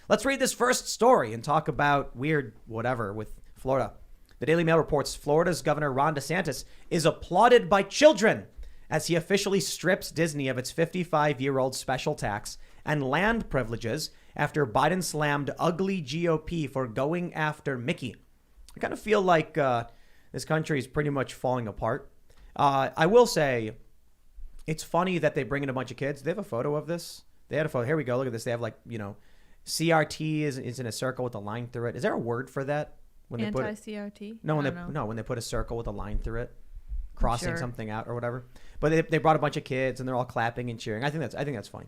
Let's read this first story and talk about weird whatever with Florida. The Daily Mail reports Florida's Governor Ron DeSantis is applauded by children as he officially strips Disney of its 55-year-old special tax and land privileges after Biden slammed ugly GOP for going after Mickey. I kind of feel like this country is pretty much falling apart. I will say it's funny that they bring in a bunch of kids. They have a photo of this. They had a photo. Here we go. Look at this. They have CRT is in a circle with a line through it. Is there a word for that? When Anti-CRT? When they put a circle with a line through it, crossing something out or whatever. But they brought a bunch of kids and they're all clapping and cheering. I think that's funny.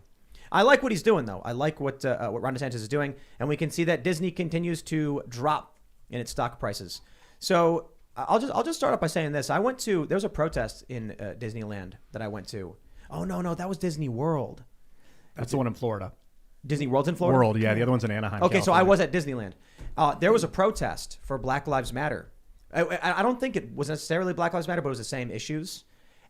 I like what he's doing though. I like what Ron DeSantis is doing, and we can see that Disney continues to drop in its stock prices. So I'll just start off by saying this. There was a protest in Disneyland that I went to. Oh no, that was Disney World. That's the one in Florida. Disney World's in Florida? World, yeah. The other one's in Anaheim. Okay, California. So I was at Disneyland. There was a protest for Black Lives Matter. I don't think it was necessarily Black Lives Matter, but it was the same issues.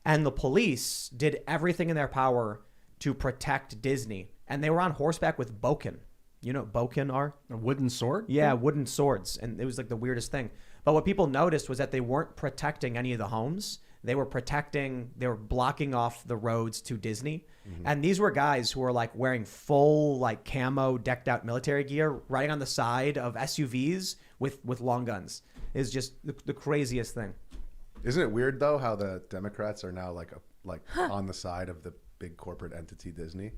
And the police did everything in their power to protect Disney. And they were on horseback with bokken. You know what bokken are? A wooden sword? Yeah, wooden swords. And it was like the weirdest thing. But what people noticed was that they weren't protecting any of the homes. They were blocking off the roads to Disney. Mm-hmm. And these were guys who were like wearing full like camo decked out military gear, riding on the side of SUVs with long guns. Is just the craziest thing. Isn't it weird though how the Democrats are now like on the side of the big corporate entity Disney?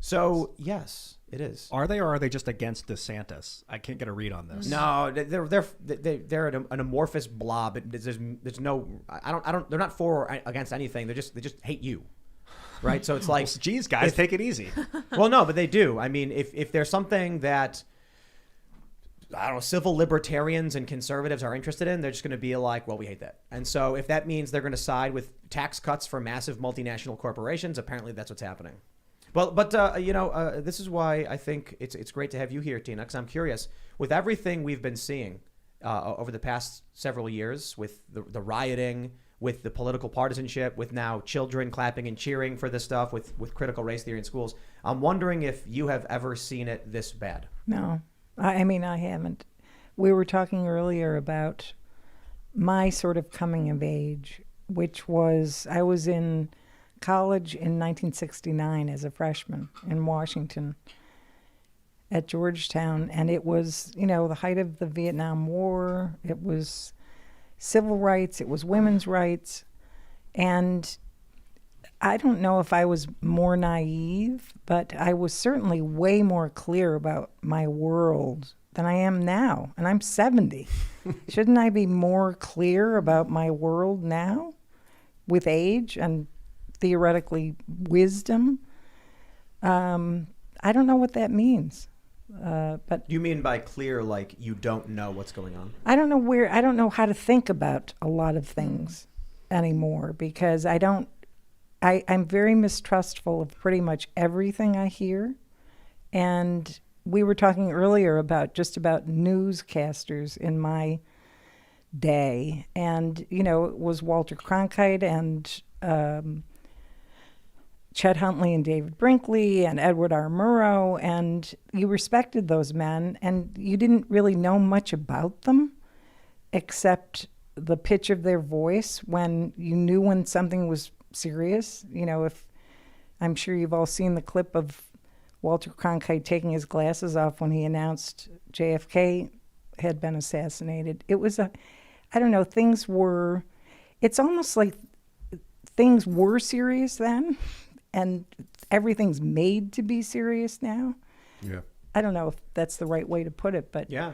So yes, it is. Are they, or are they just against DeSantis? I can't get a read on this. No, they're an amorphous blob. There's no they're not for or against anything. They just hate you, right? So it's like, well, geez, guys, take it easy. Well, no, but they do. I mean, if there's something that civil libertarians and conservatives are interested in, they're just going to be like, well, we hate that. And so if that means they're going to side with tax cuts for massive multinational corporations, apparently that's what's happening. But this is why I think it's great to have you here, Tina, because I'm curious. With everything we've been seeing over the past several years, with the rioting, with the political partisanship, with now children clapping and cheering for this stuff, with critical race theory in schools, I'm wondering if you have ever seen it this bad. No, I mean, I haven't. We were talking earlier about my sort of coming of age, which was I was in college in 1969 as a freshman in Washington at Georgetown, and it was, the height of the Vietnam War. It was civil rights, it was women's rights, and I don't know if I was more naive, but I was certainly way more clear about my world than I am now, and I'm 70. Shouldn't I be more clear about my world now with age and theoretically wisdom? I don't know what that means. But you mean by clear, like you don't know what's going on? I don't know how to think about a lot of things anymore, because I'm very mistrustful of pretty much everything I hear. And we were talking earlier about newscasters in my day. And, it was Walter Cronkite and Chet Huntley and David Brinkley and Edward R. Murrow, and you respected those men, and you didn't really know much about them except the pitch of their voice when you knew when something was serious. If I'm sure you've all seen the clip of Walter Cronkite taking his glasses off when he announced JFK had been assassinated. It was it's almost like things were serious then, and everything's made to be serious now. Yeah. I don't know if that's the right way to put it, but yeah.